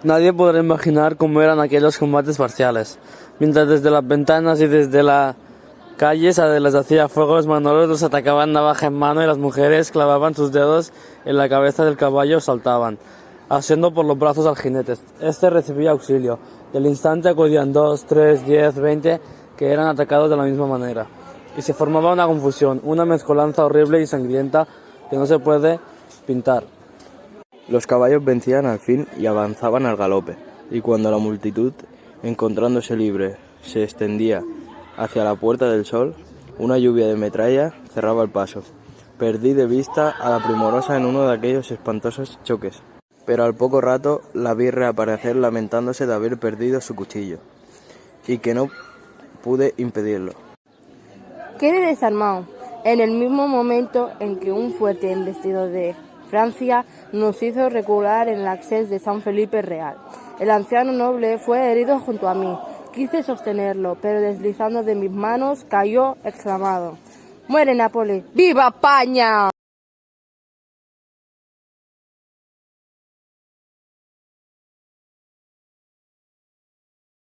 Nadie podrá imaginar cómo eran aquellos combates parciales. Mientras desde las ventanas y desde la calle se les hacía fuego, los manolos los atacaban navaja en mano y las mujeres clavaban sus dedos en la cabeza del caballo o saltaban, asiendo por los brazos al jinete. Este recibía auxilio. Del instante acudían 2, 3, 10, 20 que eran atacados de la misma manera. Y se formaba una confusión, una mezcolanza horrible y sangrienta que no se puede pintar. Los caballos vencían al fin y avanzaban al galope, y cuando la multitud, encontrándose libre, se extendía hacia la Puerta del Sol, una lluvia de metralla cerraba el paso. Perdí de vista a la Primorosa en uno de aquellos espantosos choques, pero al poco rato la vi reaparecer lamentándose de haber perdido su cuchillo, y que no pude impedirlo. Quedé desarmado, en el mismo momento en que un fuerte embestido de Francia nos hizo recular en el accés de San Felipe Real. El anciano noble fue herido junto a mí. Quise sostenerlo, pero deslizando de mis manos cayó exclamando: ¡Muere Nápoles! ¡Viva España!